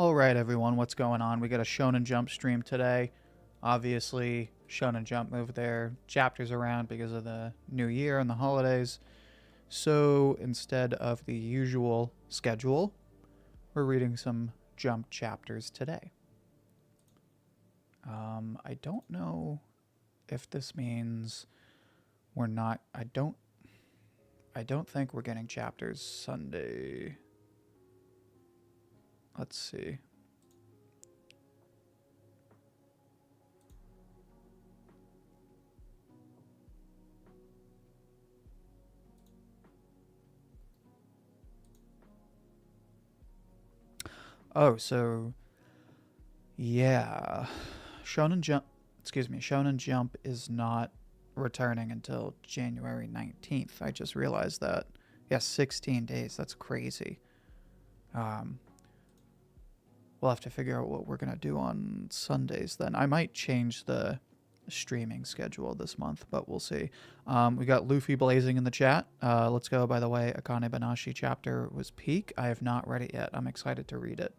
Alright everyone, what's going on? We got a Shonen Jump stream today. Obviously, Shonen Jump moved their chapters around because of the new year and the holidays. So instead of the usual schedule, we're reading some Jump chapters today. I don't know if this means we're not... I don't think we're getting chapters Sunday. Let's see. Oh, so yeah. Shonen Jump is not returning until January 19th. I just realized that. Yeah, 16 days. That's crazy. We'll have to figure out what we're going to do on Sundays then. I might change the streaming schedule this month, but we'll see. We got Luffy Blazing in the chat. Let's go. By the way, Akane Banashi chapter was peak. I have not read it yet. I'm excited to read it.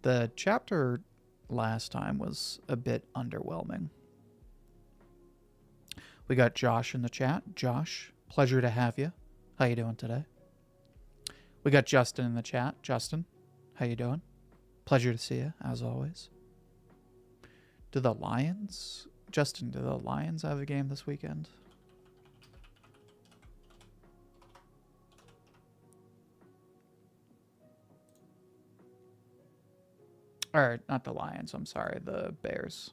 The chapter last time was a bit underwhelming. We got Josh in the chat. Josh, pleasure to have you. How you doing today? We got Justin in the chat. Justin, how you doing? Pleasure to see you, as always. Justin, do the Lions have a game this weekend? Or, not the Lions, I'm sorry, the Bears.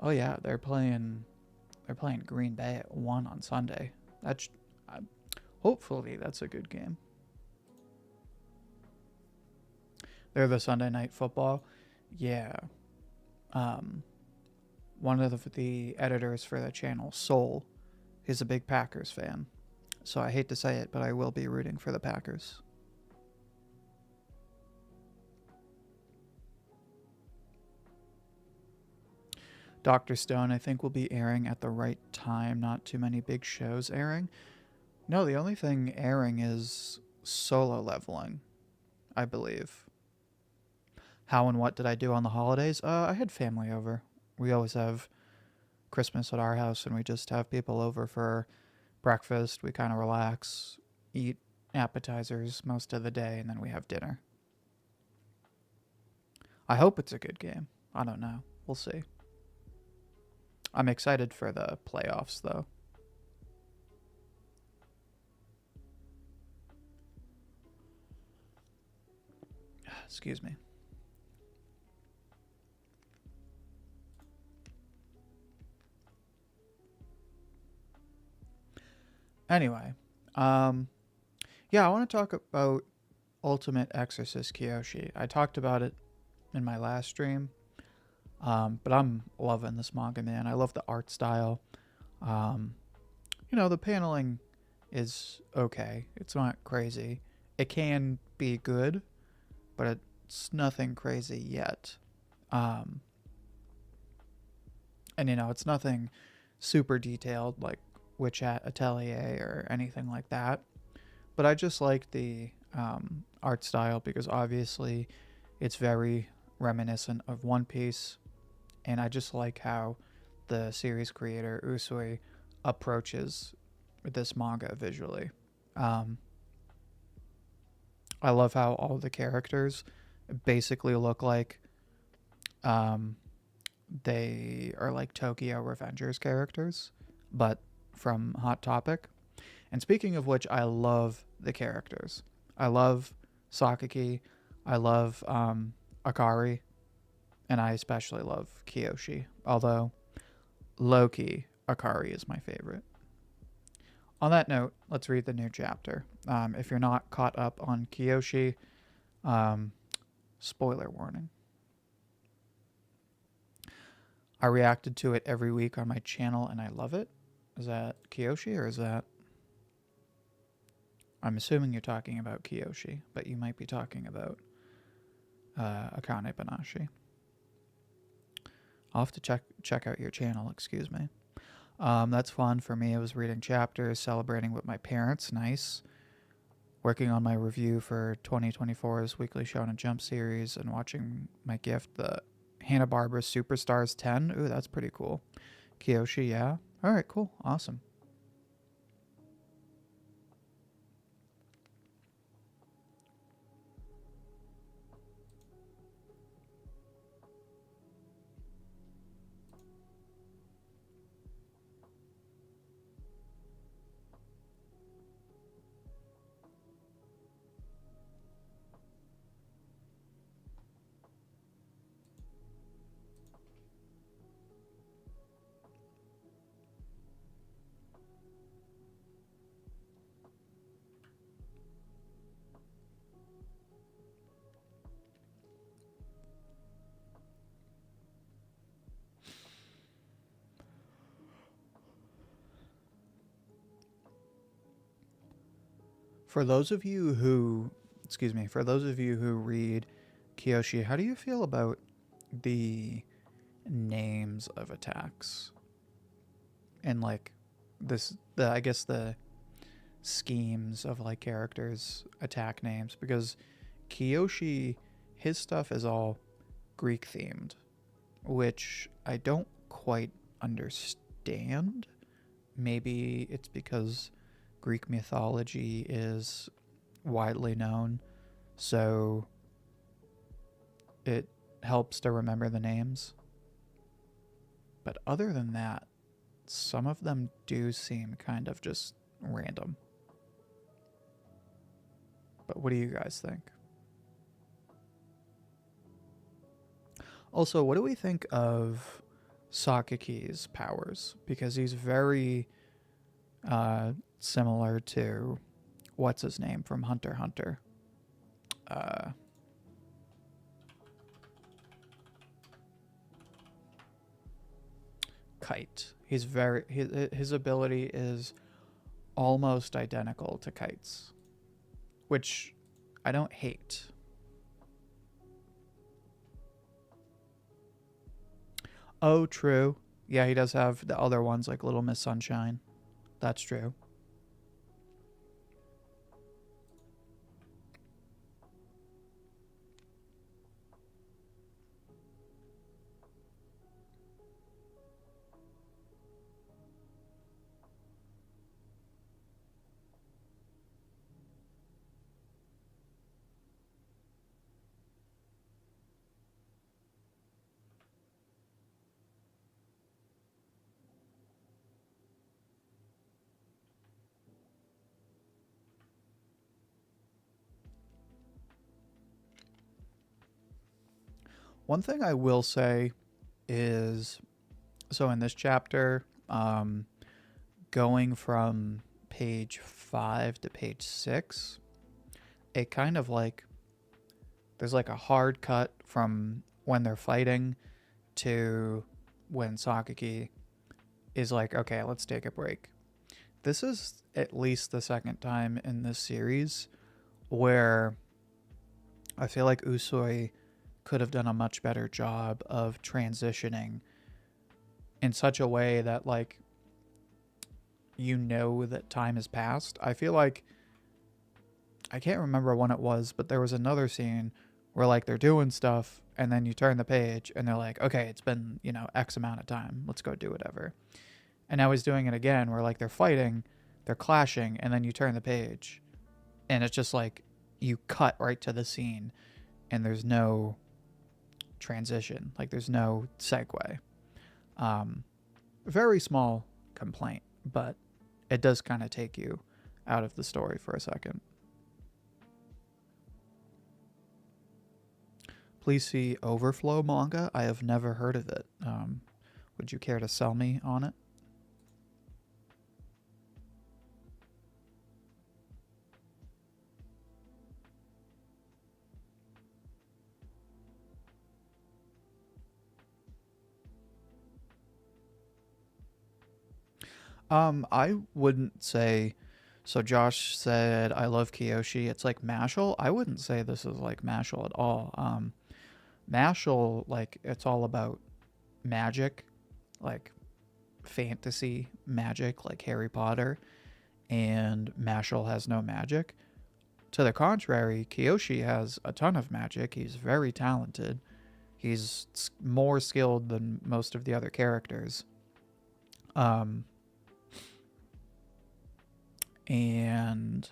Oh yeah, they're playing Green Bay at 1 on Sunday. Hopefully that's a good game. They're the Sunday Night Football. Yeah. One of the editors for the channel, Soul, is a big Packers fan. So I hate to say it, but I will be rooting for the Packers. Dr. Stone, I think, will be airing at the right time. Not too many big shows airing. No, the only thing airing is Solo Leveling, I believe. How and what did I do on the holidays? I had family over. We always have Christmas at our house, and we just have people over for breakfast. We kind of relax, eat appetizers most of the day, and then we have dinner. I hope it's a good game. I don't know. We'll see. I'm excited for the playoffs, though. Excuse me. Anyway, yeah, I want to talk about Ultimate Exorcist Kiyoshi. I talked about it in my last stream. But I'm loving this manga, man. I love the art style. You know, the paneling is okay. It's not crazy. It can be good, but it's nothing crazy yet. And, you know, it's nothing super detailed like Witch Atelier or anything like that. But I just like the art style because obviously it's very reminiscent of One Piece. And I just like how the series creator, Usui, approaches this manga visually. I love how all the characters basically look like they are like Tokyo Revengers characters, but from Hot Topic. And speaking of which, I love the characters. I love Sakaki. I love Akari. And I especially love Kiyoshi, although low-key, Akari is my favorite. On that note, let's read the new chapter. If you're not caught up on Kiyoshi, spoiler warning. I reacted to it every week on my channel, and I love it. Is that Kiyoshi, or is that... I'm assuming you're talking about Kiyoshi, but you might be talking about Akane Banashi. I'll have to check out your channel, excuse me. That's fun for me. I was reading chapters, celebrating with my parents. Nice. Working on my review for 2024's Weekly Shonen Jump series and watching my gift, the Hanna-Barbera Superstars 10. Ooh, that's pretty cool. Kiyoshi, yeah. All right, cool. Awesome. For those of you who, for those of you who read Kiyoshi, how do you feel about the names of attacks and like I guess the schemes of like characters' attack names? Because Kiyoshi, his stuff is all Greek themed, which I don't quite understand. Maybe it's because Greek mythology is widely known, so it helps to remember the names. But other than that, some of them do seem kind of just random. But what do you guys think? Also, what do we think of Sakaki's powers? Because he's very similar to what's his name from Hunter x Hunter. Kite. He's very his ability is almost identical to Kite's, which I don't hate. Oh, true. Yeah, he does have the other ones like Little Miss Sunshine. That's true. One thing I will say is, so in this chapter, going from page 5 to page 6, it kind of like, there's like a hard cut from when they're fighting to when Sakaki is like, okay, let's take a break. This is at least the second time in this series where I feel like Usui could have done a much better job of transitioning in such a way that like you know that time has passed. I feel like, I can't remember when it was, but there was another scene where like they're doing stuff and then you turn the page and they're like, okay, it's been, you know, X amount of time, let's go do whatever. And now he's doing it again where like they're fighting, they're clashing, and then you turn the page and it's just like you cut right to the scene and there's no transition, like there's no segue. Very small complaint, but it does kind of take you out of the story for a second. Please see Overflow manga. I have never heard of it. Would you care to sell me on it? I wouldn't say. So Josh said, I love Kiyoshi. It's like Mashal. I wouldn't say this is like Mashal at all. Mashal, like, it's all about magic, like fantasy magic, like Harry Potter, and Mashal has no magic. To the contrary, Kiyoshi has a ton of magic. He's very talented. He's more skilled than most of the other characters. Um, and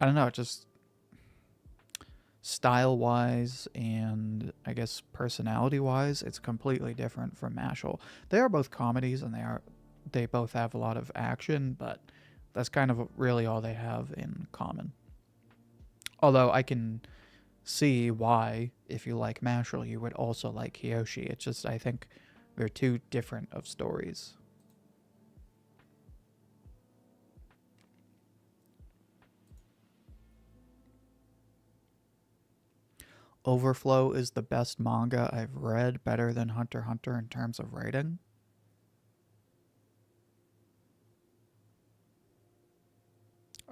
I don't know, just style wise and I guess personality wise, it's completely different from Mashal. They are both comedies and they both have a lot of action, but that's kind of really all they have in common. Although I can see why, if you like Mashal, you would also like Kiyoshi. It's just, I think they're two different of stories. Overflow is the best manga I've read, better than Hunter x Hunter in terms of writing.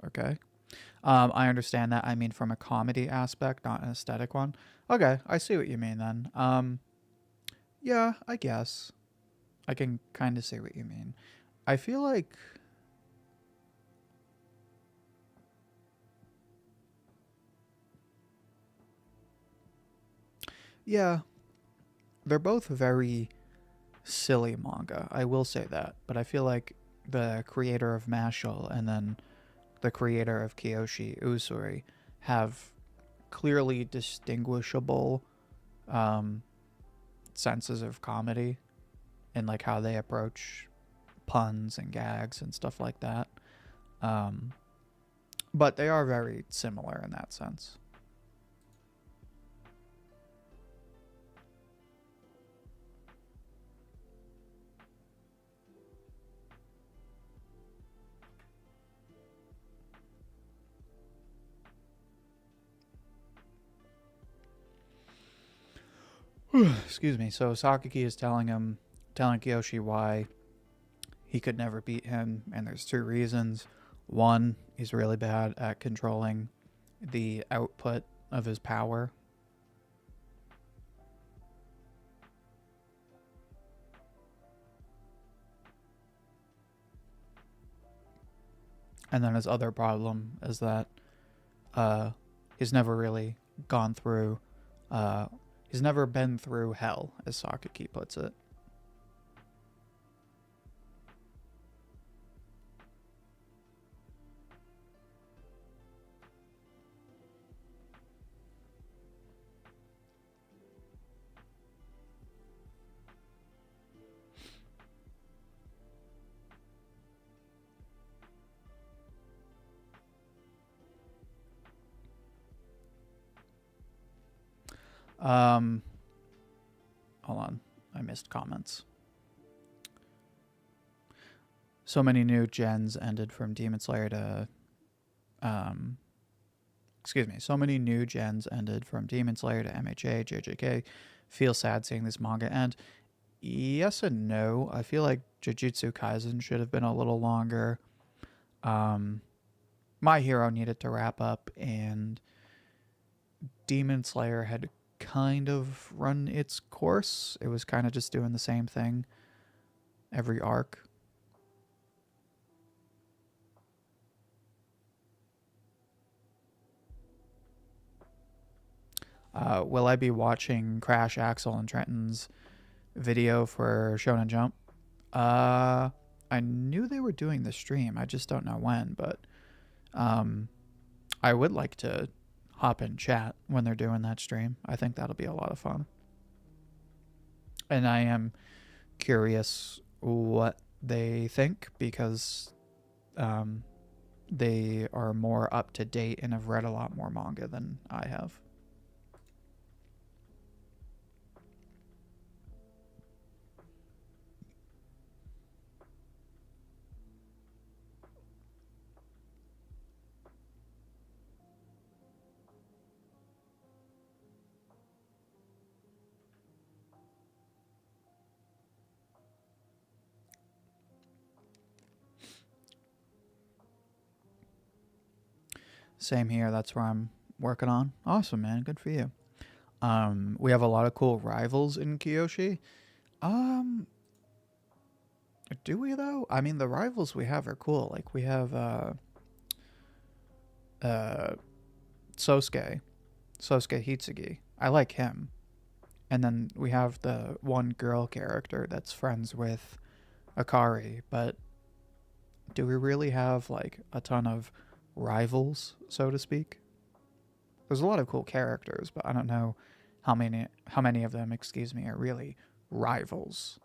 Okay. I understand that. I mean, from a comedy aspect, not an aesthetic one. Okay, I see what you mean then. Yeah, I guess. I can kind of see what you mean. I feel like... Yeah, they're both very silly manga. I will say that. But I feel like the creator of Mashal and then the creator of Kiyoshi, Usuri, have clearly distinguishable um, senses of comedy and like how they approach puns and gags and stuff like that. Um, but they are very similar in that sense. Excuse me. So Sakaki is telling Kiyoshi why he could never beat him, and there's two reasons. One, he's really bad at controlling the output of his power. And then his other problem is that he's never really gone through, he's never been through hell, as Sakaki puts it. Um, hold on, I missed comments. So many new gens ended from Demon Slayer to, excuse me, so many new gens ended from Demon Slayer to MHA, JJK. Feel sad seeing this manga end. Yes and no. I feel like Jujutsu Kaisen should have been a little longer. My Hero needed to wrap up, and Demon Slayer had kind of run its course. It was kind of just doing the same thing every arc. Will I be watching Crash, Axel, and Trenton's video for Shonen Jump? I knew they were doing the stream. I just don't know when, but I would like to hop in chat when they're doing that stream. I think that'll be a lot of fun. And I am curious what they think because they are more up to date and have read a lot more manga than I have. Same here. That's where I'm working on. Awesome, man. Good for you. We have a lot of cool rivals in Kiyoshi. Um, do we though? I mean, the rivals we have are cool. Like we have uh Sosuke Hitsugi. I like him. And then we have the one girl character that's friends with Akari, but do we really have like a ton of rivals, so to speak? There's a lot of cool characters, but I don't know how many of them, excuse me, are really rivals.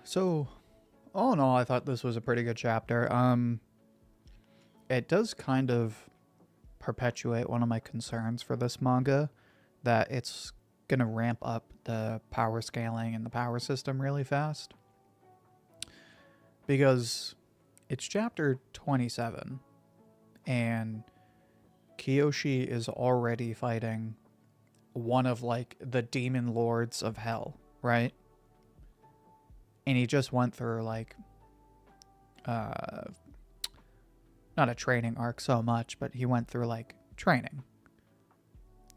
So, all in all, I thought this was a pretty good chapter. It does kind of perpetuate one of my concerns for this manga, that it's gonna ramp up the power scaling and the power system really fast. Because it's chapter 27, and Kiyoshi is already fighting one of like the demon lords of hell, right? And he just went through like uh not a training arc so much, but he went through like training.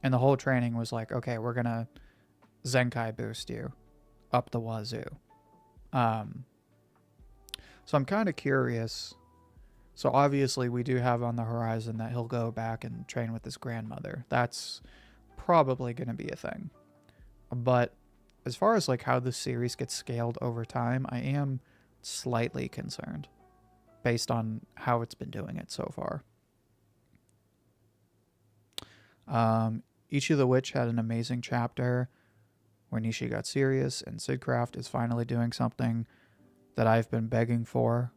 And the whole training was like, okay, we're gonna Zenkai boost you up the wazoo. Um so I'm kind of curious. So obviously we do have on the horizon that he'll go back and train with his grandmother. That's probably going to be a thing. But as far as like how the series gets scaled over time, I am slightly concerned based on how it's been doing it so far. Ichi the Witch had an amazing chapter where Nishi got serious, and Sidcraft is finally doing something that I've been begging for.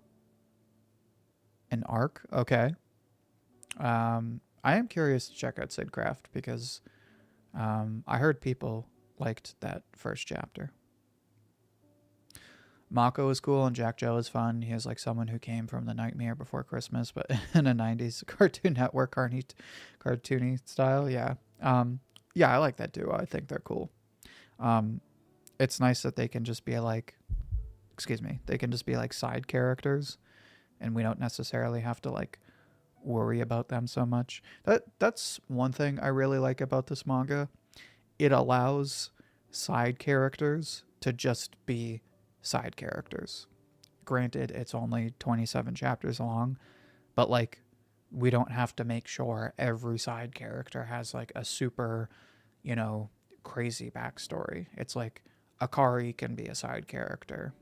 An arc? Okay. I am curious to check out Sidcraft because I heard people liked that first chapter. Mako is cool and Jack Joe is fun. He is like someone who came from the Nightmare Before Christmas, but in a 90s Cartoon Network cartoony style. Yeah. Yeah, I like that duo. I think they're cool. It's nice that they can just be like, excuse me, they can just be like side characters and we don't necessarily have to like worry about them so much. That's one thing I really like about this manga. It allows side characters to just be side characters. Granted, it's only 27 chapters long, but like we don't have to make sure every side character has like a super, you know, crazy backstory. It's like Akari can be a side character.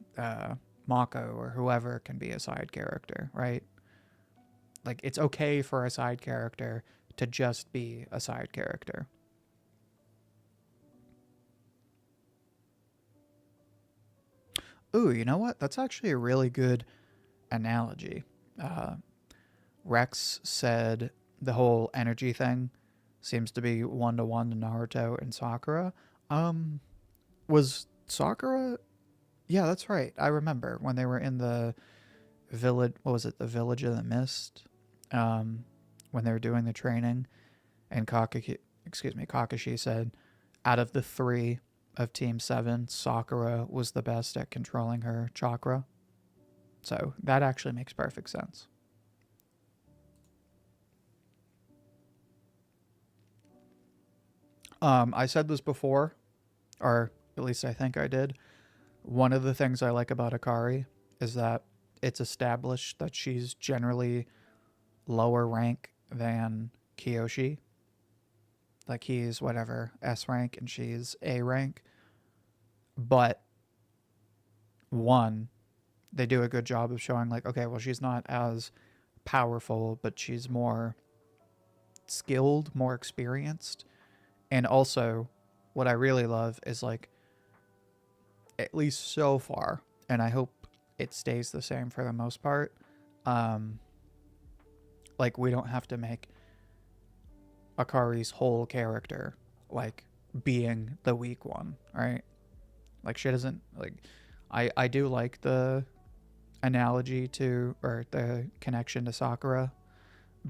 Mako or whoever can be a side character, right? Like it's okay for a side character to just be a side character. Ooh, you know what? That's actually a really good analogy. Uh, Rex said the whole energy thing seems to be one to one to Naruto and Sakura. Um, was Sakura? Yeah, that's right. I remember when they were in the village. What was it? The Village of the Mist. Um, when they were doing the training, and Kakashi said, out of the 3 of Team 7, Sakura was the best at controlling her chakra. So that actually makes perfect sense. I said this before, or at least I think I did. One of the things I like about Akari is that it's established that she's generally lower rank than Kiyoshi. Like, he's whatever, S rank and she's A rank. But one, they do a good job of showing, like, okay, well, she's not as powerful, but she's more skilled, more experienced. And also, what I really love is, like, at least so far, and I hope it stays the same for the most part, like, we don't have to make Akari's whole character, like, being the weak one, right? Like, she doesn't, like, I do like the analogy to, or the connection to Sakura,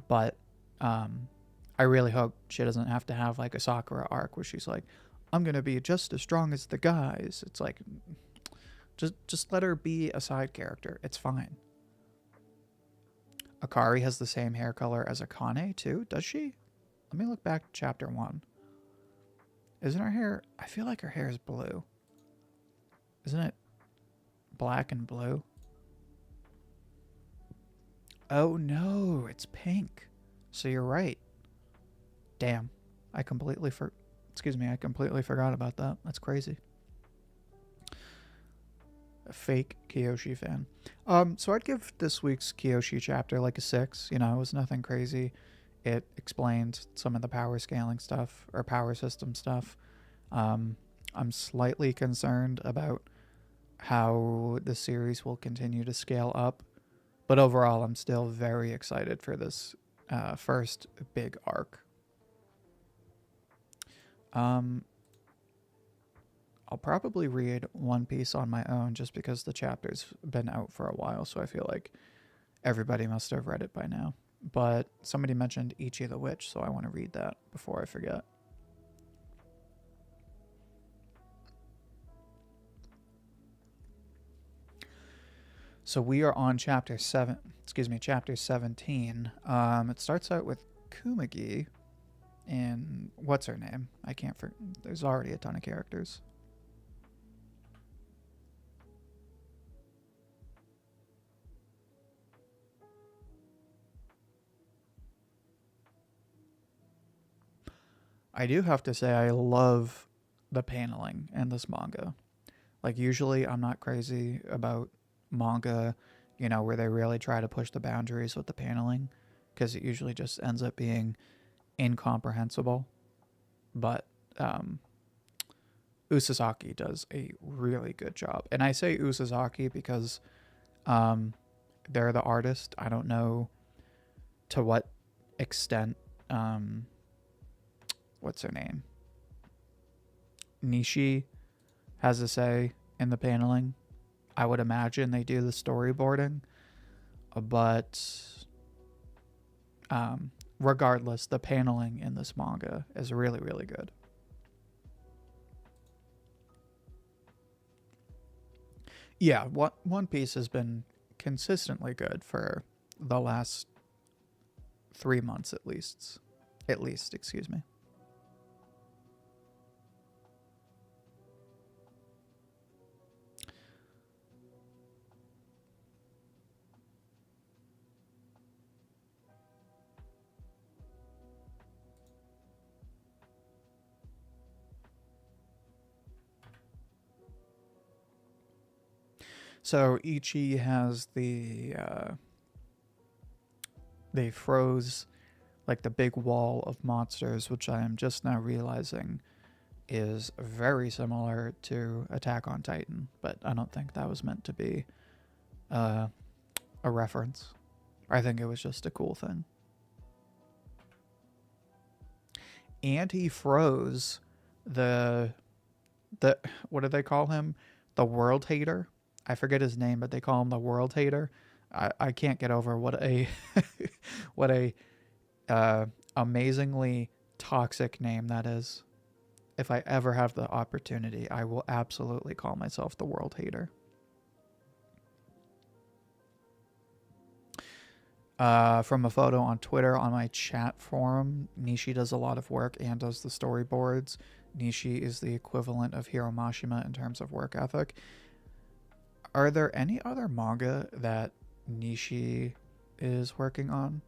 but I really hope she doesn't have to have, like, a Sakura arc where she's like, I'm gonna be just as strong as the guys. It's like, just let her be a side character. It's fine. Akari has the same hair color as Akane too, does she? Let me look back to chapter 1. Isn't her hair, I feel like her hair is blue. Isn't it black and blue? Oh no, it's pink. So you're right. Damn. I completely forgot about that. That's crazy. A fake Kiyoshi fan. So I'd give this week's Kiyoshi chapter like a 6. You know, it was nothing crazy. It explained some of the power scaling stuff, or power system stuff. I'm slightly concerned about how the series will continue to scale up. But overall, I'm still very excited for this first big arc. I'll probably read One Piece on my own just because the chapter's been out for a while, so I feel like everybody must have read it by now. But somebody mentioned Ichi the Witch, so I want to read that before I forget. So we are on chapter 17. It starts out with Kumagi and what's her name? I can't forget. There's already a ton of characters. I do have to say I love the paneling in this manga. Like, usually I'm not crazy about manga, you know, where they really try to push the boundaries with the paneling, because it usually just ends up being incomprehensible. But Usazaki does a really good job. And I say Usazaki because they're the artist. I don't know to what extent, what's her name? Nishi has a say in the paneling. I would imagine they do the storyboarding. But regardless, the paneling in this manga is really, really good. Yeah, One Piece has been consistently good for the last 3 months at least. Excuse me. So Ichi has they froze like the big wall of monsters, which I am just now realizing is very similar to Attack on Titan, but I don't think that was meant to be a reference. I think it was just a cool thing. And he froze the what do they call him? The World Hater. I forget his name, but they call him the World Hater. I can't get over what a what a Uh, Amazingly toxic name that is. If I ever have the opportunity, I will absolutely call myself the world hater. From a photo on Twitter on my chat forum, Nishi does a lot of work and does the storyboards. Nishi is the equivalent of Hiro Mashima in terms of work ethic. Are there any other manga that Nishi is working on?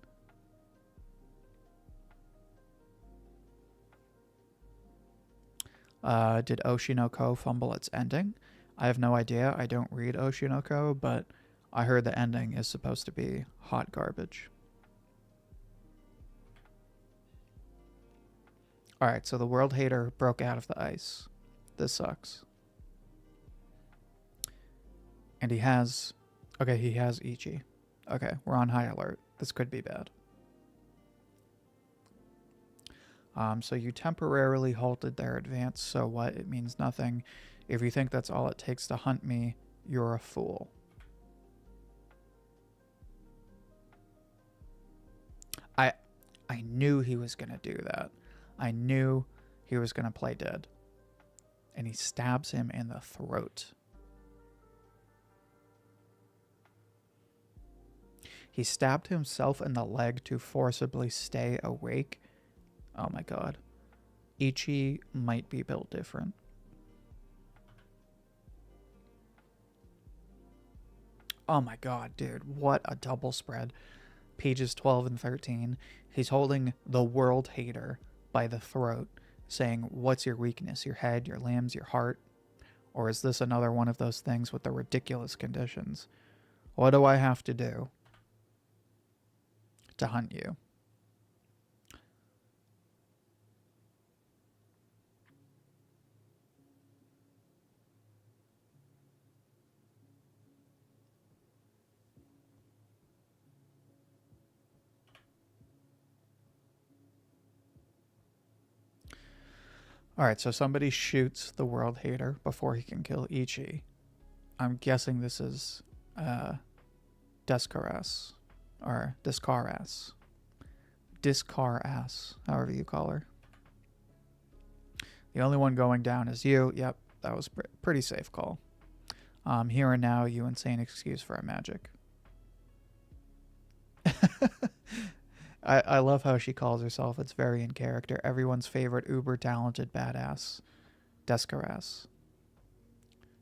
Did Oshinoko fumble its ending? I have no idea. I don't read Oshinoko, but I heard the ending is supposed to be hot garbage. Alright, so the world hater broke out of the ice. This sucks. And he has... Okay, he has Ichi. Okay, we're on high alert. This could be bad. So you temporarily halted their advance, so what? It means nothing. If you think that's all it takes to hunt me, you're a fool. I knew he was going to do that. I knew he was going to play dead. And he stabs him in the throat. He stabbed himself in the leg to forcibly stay awake. Oh my god. Ichi might be built different. Oh my god, dude. What a double spread. Pages 12 and 13. He's holding the world hater by the throat, saying, what's your weakness? Your head, your limbs, your heart? Or is this another one of those things with the ridiculous conditions? What do I have to do to hunt you? Alright, so somebody shoots the world hater before he can kill Ichi. I'm guessing this is Descaras. Or Discaras. Discaras, however you call her. The only one going down is you. Yep, that was pretty safe call. Here and now, you insane excuse for a magic. I love how she calls herself. It's very in character. Everyone's favorite uber talented badass. Descaras.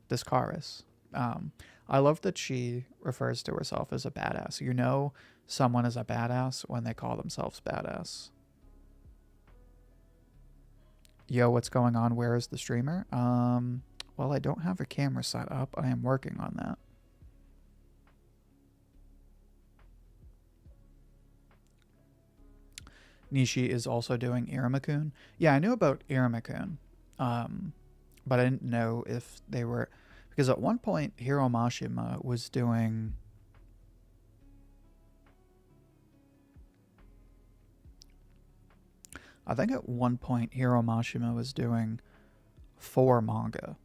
Discaris. I love that she refers to herself as a badass. You know someone is a badass when they call themselves badass. Yo, what's going on? Where is the streamer? Well, I don't have a camera set up. I am working on that. Nishi is also doing Iramakun. Yeah, I knew about Iramakun, but I didn't know if they were... Because at one point, Hiro Mashima was doing... I think at one point, Hiro Mashima was doing 4 manga.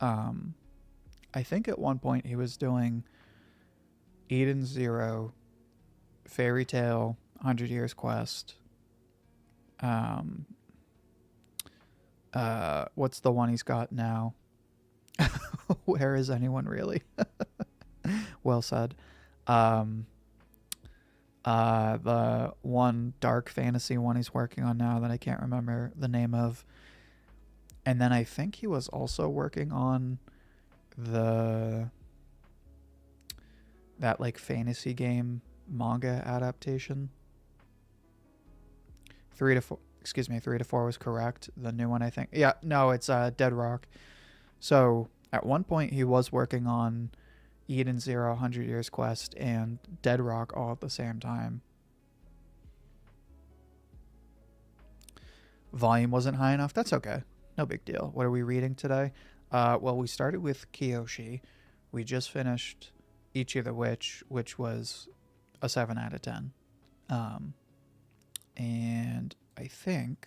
I think at one point he was doing Eden Zero, Fairy Tail, 100 Years Quest. What's the one he's got now? Where is anyone really? Well said. The one dark fantasy one he's working on now that I can't remember the name of. And then I think he was also working on that like fantasy game manga adaptation. 3 to 4, excuse me, 3 to 4 was correct. The new one, I think. Yeah, no, it's Dead Rock. So at one point he was working on Eden Zero, 100 Years Quest, and Dead Rock all at the same time. Volume wasn't high enough. That's okay. No big deal. What are we reading today? Well, we started with Kiyoshi. We just finished Ichi the Witch, which was a 7 out of 10. And I think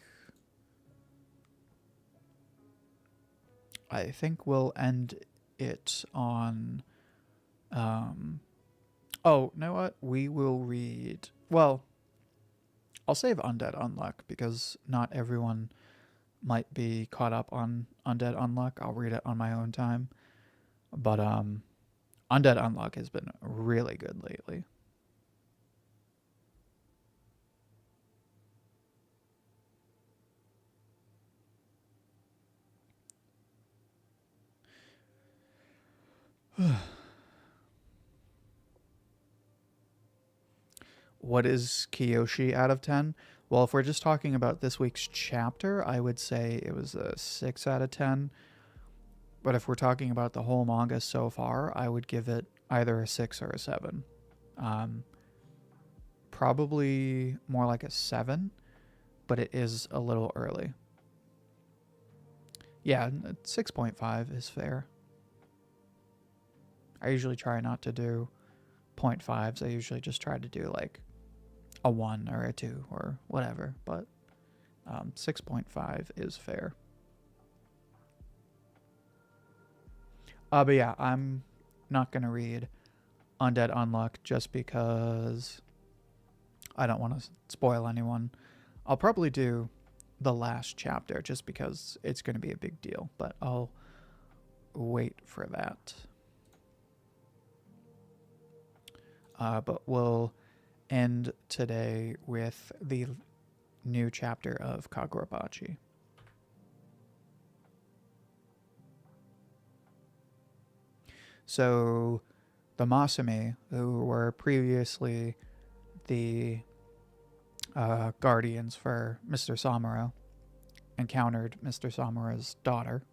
we'll end it on Oh, you know what? We will read. Well, I'll save Undead Unluck because not everyone might be caught up on Undead Unluck. I'll read it on my own time. But Undead Unluck has been really good lately. What is Kiyoshi out of 10? Well, if we're just talking about this week's chapter, I would say it was a 6 out of 10. But if we're talking about the whole manga so far, I would give it either a 6 or a 7. Um, Probably more like a 7, but it is a little early. Yeah, 6.5 is fair. I usually try not to do 0.5s. I usually just try to do like a 1 or a 2 or whatever, but 6.5 is fair. But yeah, I'm not going to read Undead Unluck just because I don't want to spoil anyone. I'll probably do the last chapter just because it's going to be a big deal, but I'll wait for that. But we'll end today with the new chapter of Kagurabachi. So the Masumi, who were previously the guardians for Mr. Samura, encountered Mr. Samura's daughter.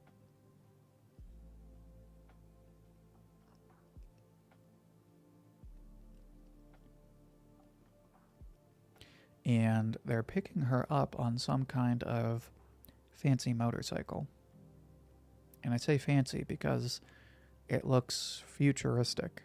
And they're picking her up on some kind of fancy motorcycle. And I say fancy because it looks futuristic.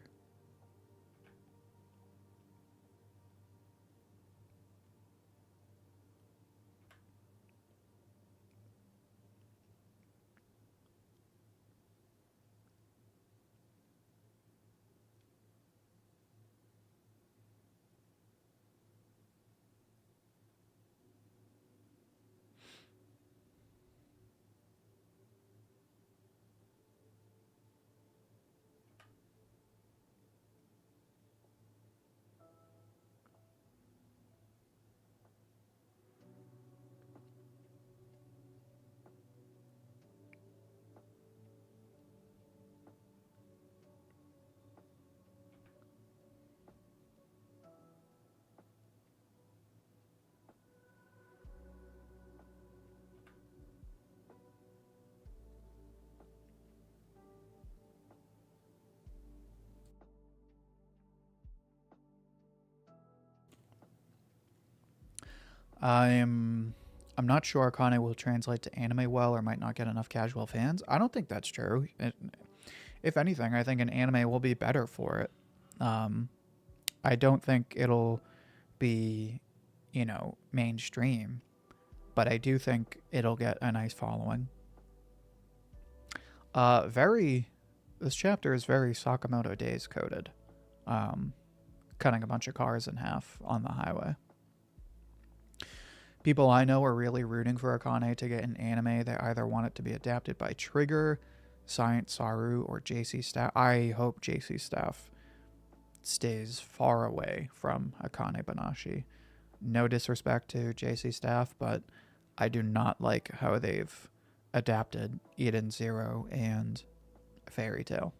I'm not sure Akane will translate to anime well or might not get enough casual fans. I don't think that's true. If anything, I think an anime will be better for it. I don't think it'll be, mainstream, but I do think it'll get a nice following. This chapter is very Sakamoto Days coded. Cutting a bunch of cars in half on the highway. People I know are really rooting for Akane to get an anime. They either want it to be adapted by Trigger, Science Saru, or JC Staff. I hope JC Staff stays far away from Akane Banashi. No disrespect to JC Staff, but I do not like how they've adapted Eden Zero and Fairy Tail.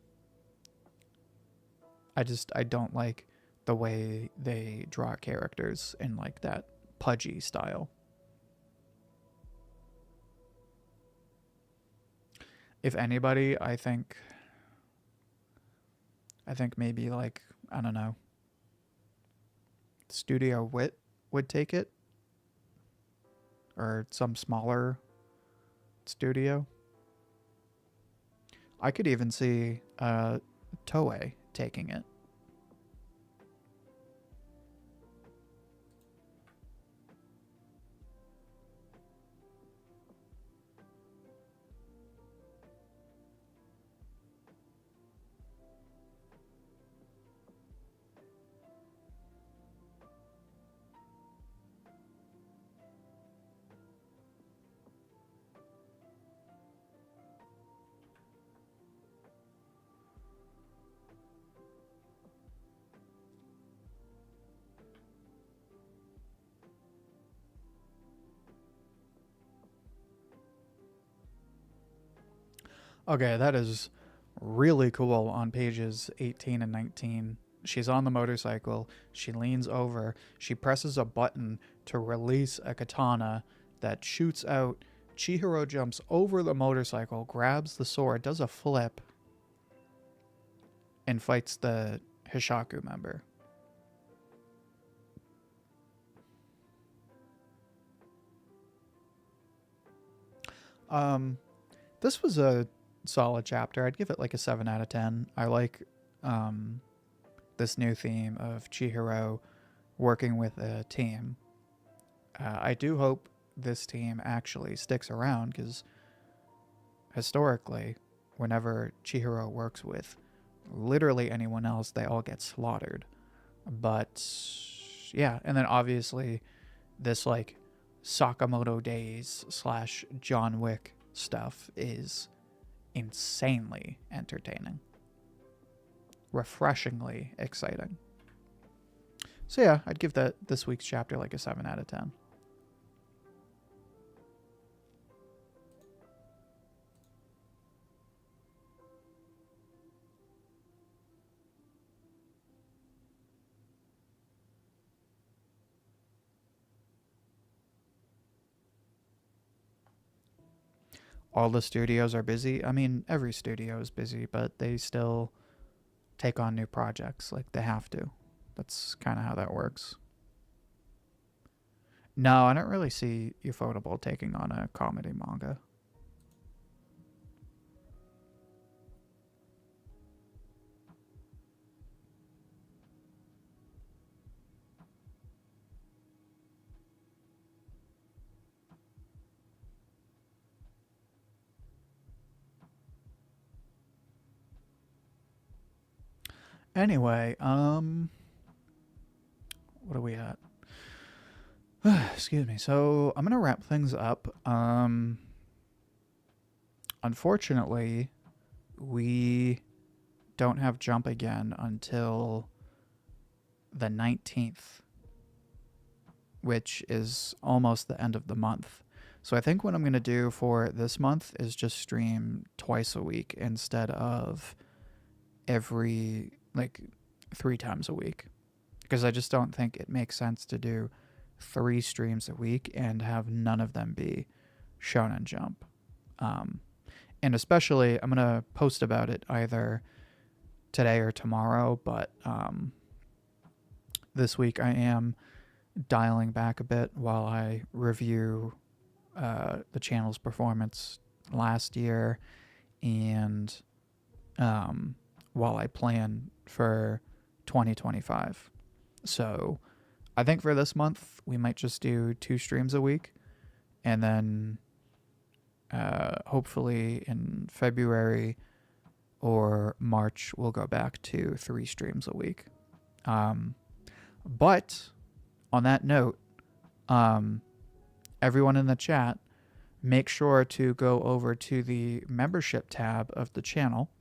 I don't like the way they draw characters in like that pudgy style. If anybody, I think maybe like, I don't know, Studio Wit would take it, or some smaller studio. I could even see Toei taking it. Okay, that is really cool on pages 18 and 19. She's on the motorcycle. She leans over. She presses a button to release a katana that shoots out. Chihiro jumps over the motorcycle, grabs the sword, does a flip, and fights the Hishaku member. This was a solid chapter. I'd give it like a 7 out of 10. I like this new theme of Chihiro working with a team. I do hope this team actually sticks around, because historically, whenever Chihiro works with literally anyone else, they all get slaughtered. But yeah, and then obviously this like Sakamoto Days / John Wick stuff is insanely entertaining, refreshingly exciting. So yeah, I'd give this week's chapter like a 7 out of 10. All the studios are busy. I mean, every studio is busy, but they still take on new projects. Like, they have to. That's kind of how that works. No, I don't really see Ufotable taking on a comedy manga. Anyway, what are we at? Excuse me. So I'm gonna wrap things up. Unfortunately, we don't have Jump again until the 19th, which is almost the end of the month. So I think what I'm gonna do for this month is just stream twice a week instead of every, like, 3 times a week, because I just don't think it makes sense to do 3 streams a week and have none of them be Shonen Jump. And especially, I'm going to post about it either today or tomorrow, but this week I am dialing back a bit while I review the channel's performance last year, and while I plan for 2025. So I think for this month, we might just do 2 streams a week. And then hopefully in February or March, we'll go back to 3 streams a week. But on that note, everyone in the chat, make sure to go over to the membership tab of the channel.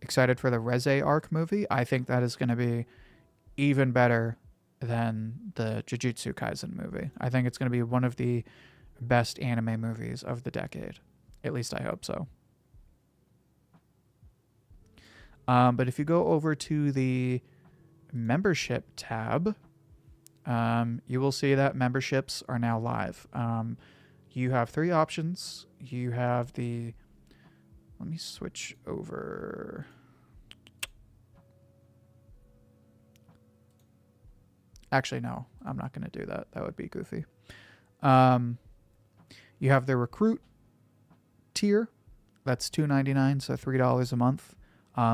Excited for the Reze arc movie. I think that is going to be even better than the Jujutsu Kaisen movie. I think it's going to be one of the best anime movies of the decade. At least I hope so. But if you go over to the membership tab, you will see that memberships are now live. You have 3 options. You have the... Let me switch over. Actually, no, I'm not going to do that. That would be goofy. You have the recruit tier. That's $2.99, so $3 a month.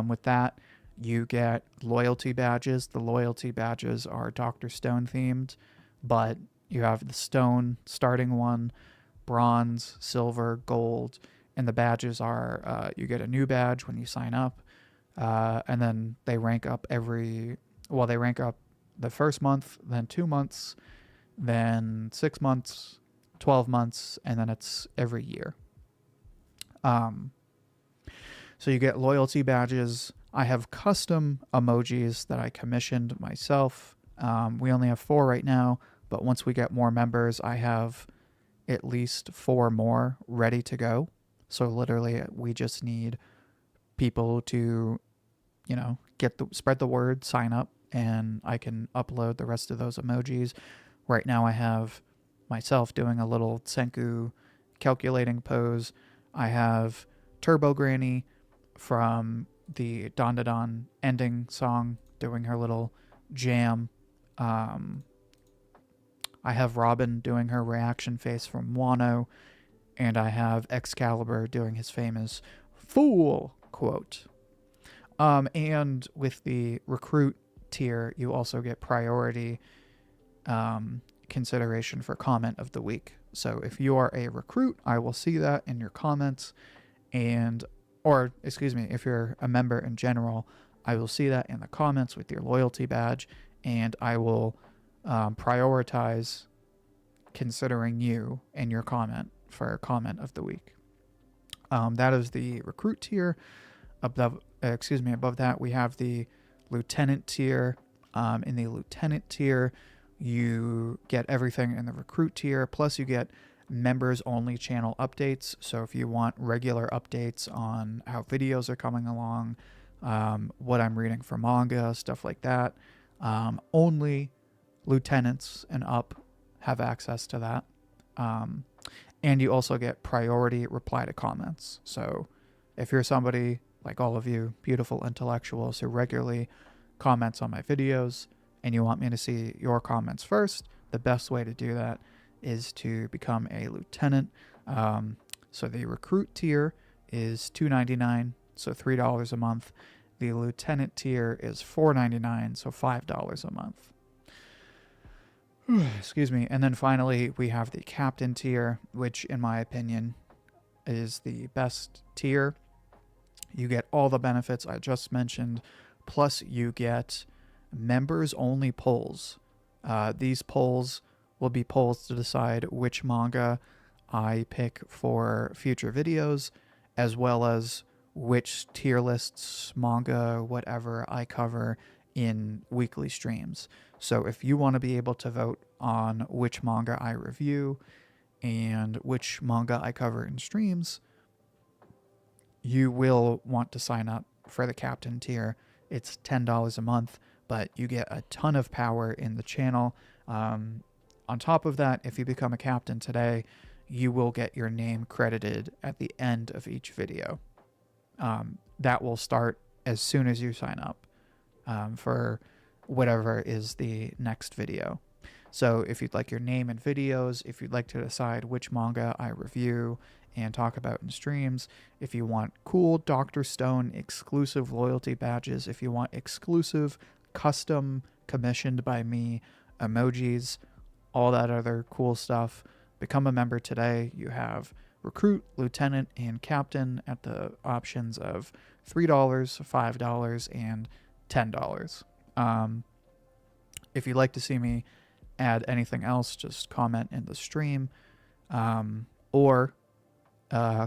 With that, you get loyalty badges. The loyalty badges are Dr. Stone themed, but you have the stone starting one, bronze, silver, gold, and the badges are, you get a new badge when you sign up, and then they rank up they rank up the first month, then 2 months, then 6 months, 12 months, and then it's every year. So you get loyalty badges. I have custom emojis that I commissioned myself. We only have 4 right now, but once we get more members, I have at least 4 more ready to go. So literally, we just need people to, spread the word, sign up, and I can upload the rest of those emojis. Right now I have myself doing a little Senku calculating pose. I have Turbo Granny from the Don Da Don ending song doing her little jam. I have Robin doing her reaction face from Wano, and I have Excalibur doing his famous "Fool" quote. And with the recruit tier, you also get priority consideration for comment of the week. So if you are a recruit, I will see that in your comments, if you're a member in general, I will see that in the comments with your loyalty badge, and I will prioritize considering you in your comment for comment of the week. That is the recruit tier. Above that, we have the lieutenant tier. In the lieutenant tier, you get everything in the recruit tier, plus you get members only channel updates. So if you want regular updates on how videos are coming along, what I'm reading for manga, stuff like that, only lieutenants and up have access to that. And you also get priority reply to comments. So if you're somebody like all of you beautiful intellectuals who regularly comments on my videos and you want me to see your comments first, the best way to do that is to become a lieutenant. So the recruit tier is $2.99, so $3 a month. The lieutenant tier is $4.99, so $5 a month. Excuse me. And then finally, we have the captain tier, which in my opinion is the best tier. You get all the benefits I just mentioned, plus you get members only polls. These polls will be polls to decide which manga I pick for future videos, as well as which tier lists, manga, whatever I cover in weekly streams. So if you want to be able to vote on which manga I review and which manga I cover in streams, you will want to sign up for the captain tier. It's $10 a month, but you get a ton of power in the channel. On top of that, if you become a captain today, you will get your name credited at the end of each video. That will start as soon as you sign up for whatever is the next video. So if you'd like your name in videos, if you'd like to decide which manga I review and talk about in streams, if you want cool Dr. Stone exclusive loyalty badges, if you want exclusive custom commissioned by me emojis, all that other cool stuff, become a member today. You have recruit, lieutenant, and captain at the options of $3, $5, and $10. If you'd like to see me add anything else, just comment in the stream, or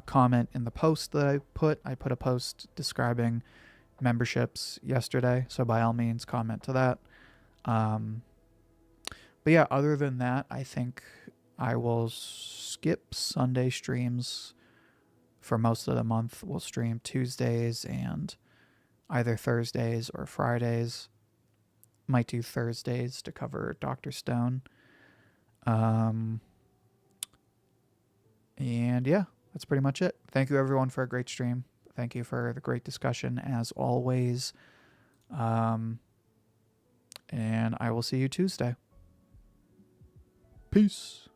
comment in the post that I put. I put a post describing memberships yesterday, so by all means comment to that. But yeah, other than that, I think I will skip Sunday streams for most of the month. We'll stream Tuesdays and either Thursdays or Fridays. Might do Thursdays to cover Dr. Stone. And yeah, that's pretty much it. Thank you everyone for a great stream. Thank you for the great discussion as always. And I will see you Tuesday. Peace.